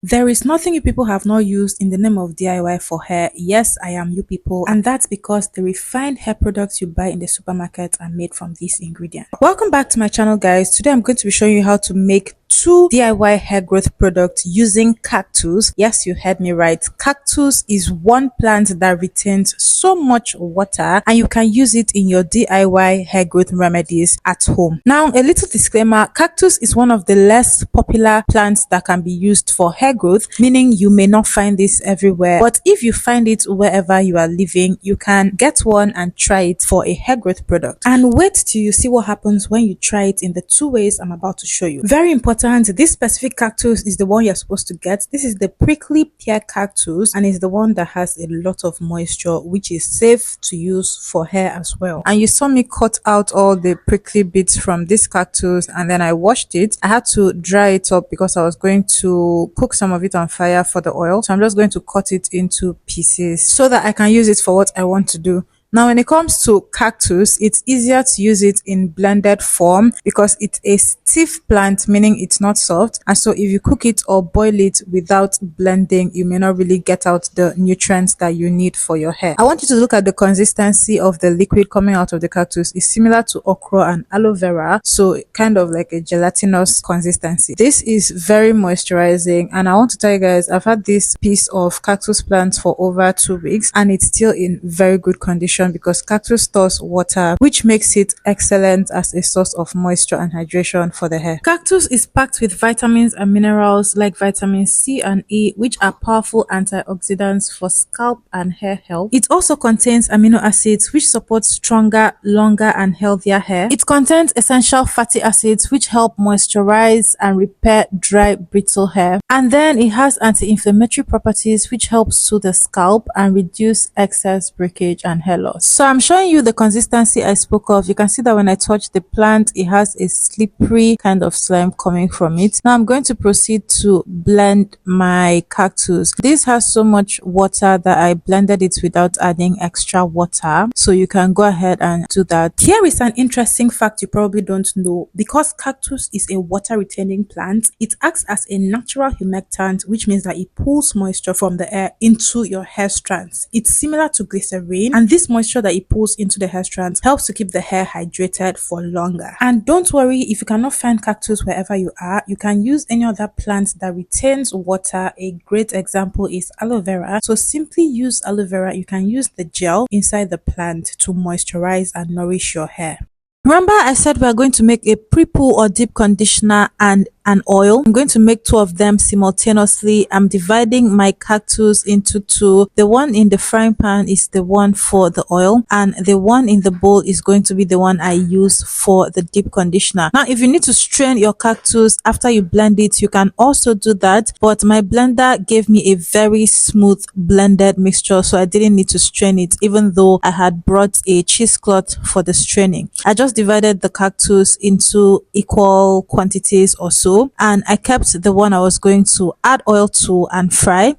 There is nothing you people have not used in the name of DIY for hair. Yes, I am you people, and that's because the refined hair products you buy in the supermarket are made from these ingredients. Welcome back to my channel, guys. Today I'm going to be showing you how to make two DIY hair growth products using cactus. Yes, you heard me right. Cactus is one plant that retains so much water and you can use it in your DIY hair growth remedies at home. Now, a little disclaimer, cactus is one of the less popular plants that can be used for hair growth, meaning you may not find this everywhere. But if you find it wherever you are living, you can get one and try it for a hair growth product. And wait till you see what happens when you try it in the two ways I'm about to show you. Very important, this specific cactus is the one you're supposed to get. This is the prickly pear cactus and is the one that has a lot of moisture, which is safe to use for hair as well. And you saw me cut out all the prickly bits from this cactus and then I washed it. I had to dry it up because I was going to cook some of it on fire for the oil. So I'm just going to cut it into pieces so that I can use it for what I want to do. Now, when it comes to cactus, it's easier to use it in blended form because it's a stiff plant, meaning it's not soft. And so if you cook it or boil it without blending, you may not really get out the nutrients that you need for your hair. I want you to look at the consistency of the liquid coming out of the cactus. It's similar to okra and aloe vera, so kind of like a gelatinous consistency. This is very moisturizing, and I want to tell you guys, I've had this piece of cactus plant for over 2 weeks and it's still in very good condition because cactus stores water, which makes it excellent as a source of moisture and hydration for the hair. Cactus is packed with vitamins and minerals like vitamin C and E, which are powerful antioxidants for scalp and hair health. It also contains amino acids, which support stronger, longer and healthier hair. It contains essential fatty acids, which help moisturize and repair dry, brittle hair. And then it has anti-inflammatory properties, which help soothe the scalp and reduce excess breakage and hair loss. So I'm showing you the consistency I spoke of. You can see that when I touch the plant, it has a slippery kind of slime coming from it. Now I'm going to proceed to blend my cactus. This has so much water that I blended it without adding extra water. So you can go ahead and do that. Here is an interesting fact you probably don't know. Because cactus is a water retaining plant, it acts as a natural humectant, which means that it pulls moisture from the air into your hair strands. It's similar to glycerin, and this moisture that it pulls into the hair strands helps to keep the hair hydrated for longer. And don't worry if you cannot find cactus wherever you are, you can use any other plant that retains water. A great example is aloe vera. So simply use aloe vera. You can use the gel inside the plant to moisturize and nourish your hair. Remember I said we are going to make a pre-poo or deep conditioner and an oil. I'm going to make two of them simultaneously. I'm dividing my cactus into two. The one in the frying pan is the one for the oil, and the one in the bowl is going to be the one I use for the deep conditioner. Now, if you need to strain your cactus after you blend it, you can also do that, but my blender gave me a very smooth blended mixture, so I didn't need to strain it, even though I had brought a cheesecloth for the straining. I just divided the cactus into equal quantities or so, and I kept the one I was going to add oil to and fry,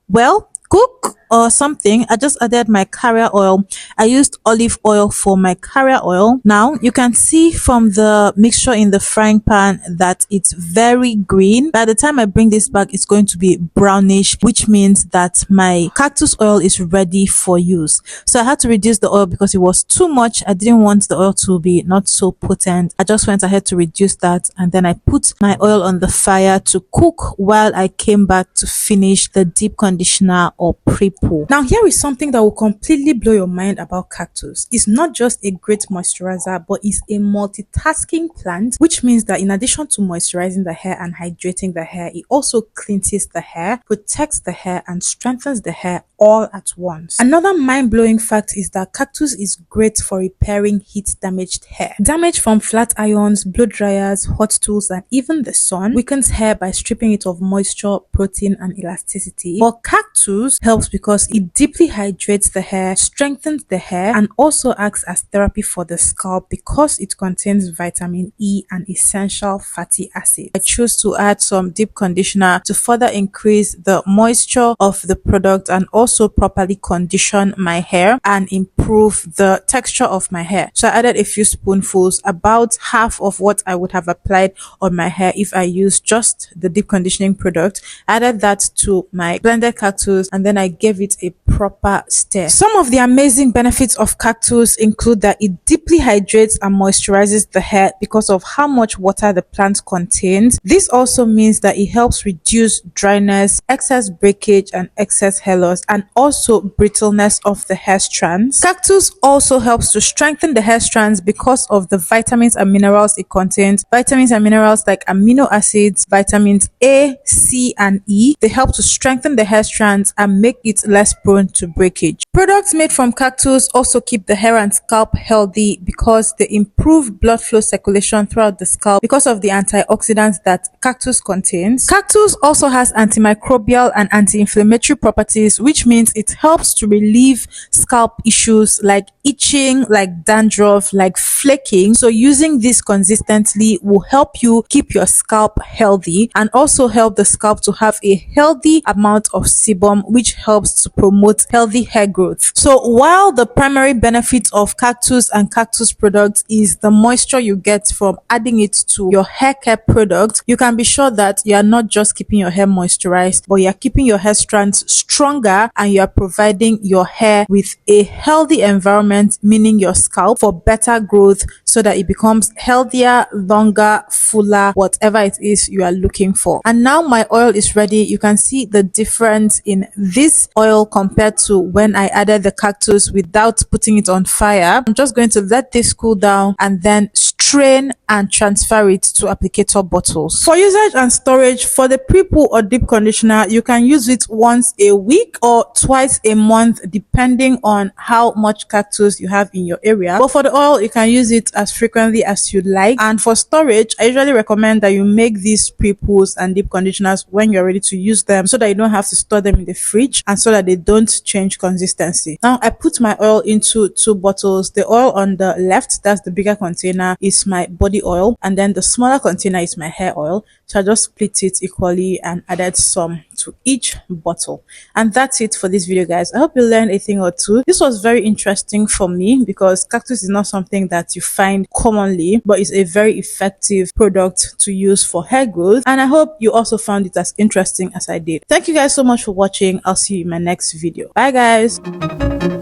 well, cook or something. I just added my carrier oil. I used olive oil for my carrier oil. Now you can see from the mixture in the frying pan that it's very green. By the time I bring this back, it's going to be brownish, which means that my cactus oil is ready for use. So I had to reduce the oil because it was too much. I didn't want the oil to be not so potent. I just went ahead to reduce that, and then I put my oil on the fire to cook while I came back to finish the deep conditioner or pre-poo. Now, here is something that will completely blow your mind about cactus. It's not just a great moisturizer, but it's a multitasking plant, which means that in addition to moisturizing the hair and hydrating the hair, it also cleanses the hair, protects the hair, and strengthens the hair all at once. Another mind-blowing fact is that cactus is great for repairing heat-damaged hair. Damage from flat irons, blow dryers, hot tools, and even the sun weakens hair by stripping it of moisture, protein, and elasticity. But cactus helps because because it deeply hydrates the hair, strengthens the hair, and also acts as therapy for the scalp because it contains vitamin E and essential fatty acids. I choose to add some deep conditioner to further increase the moisture of the product and also properly condition my hair and improve the texture of my hair. So I added a few spoonfuls, about half of what I would have applied on my hair if I used just the deep conditioning product. I added that to my blended cactus and then I gave it a proper stir. Some of the amazing benefits of cactus include that it deeply hydrates and moisturizes the hair because of how much water the plant contains. This also means that it helps reduce dryness, excess breakage and excess hair loss, and also brittleness of the hair strands. Cactus also helps to strengthen the hair strands because of the vitamins and minerals it contains. Vitamins and minerals like amino acids, vitamins A, C and E, they help to strengthen the hair strands and make it less prone to breakage. Products made from cactus also keep the hair and scalp healthy because they improve blood flow circulation throughout the scalp because of the antioxidants that cactus contains. Cactus also has antimicrobial and anti-inflammatory properties, which means it helps to relieve scalp issues like itching, like dandruff, like flaking. So using this consistently will help you keep your scalp healthy and also help the scalp to have a healthy amount of sebum, which helps to promote healthy hair growth. So while the primary benefit of cactus and cactus products is the moisture you get from adding it to your hair care product, you can be sure that you are not just keeping your hair moisturized, but you are keeping your hair strands stronger and you are providing your hair with a healthy environment, meaning your scalp, for better growth so that it becomes healthier, longer, fuller, whatever it is you are looking for. And now my oil is ready. You can see the difference in this oil compared to when I added the cactus without putting it on fire. I'm just going to let this cool down and then strain and transfer it to applicator bottles. For usage and storage, for the pre-poo or deep conditioner, you can use it once a week or twice a month depending on how much cactus you have in your area. But for the oil, you can use it as frequently as you like. And for storage, I usually recommend that you make these pre-poos and deep conditioners when you're ready to use them so that you don't have to store them in the fridge and so that they don't change consistency. Now I put my oil into 2 bottles. The oil on the left, that's the bigger container, is my body oil, and then the smaller container is my hair oil. So I just split it equally and added some to each bottle. And that's it for this video, guys. I hope you learned a thing or two. This was very interesting for me because cactus is not something that you find commonly, but it's a very effective product to use for hair growth. And I hope you also found it as interesting as I did. Thank you guys so much for watching. I'll see you in my next video. Bye guys.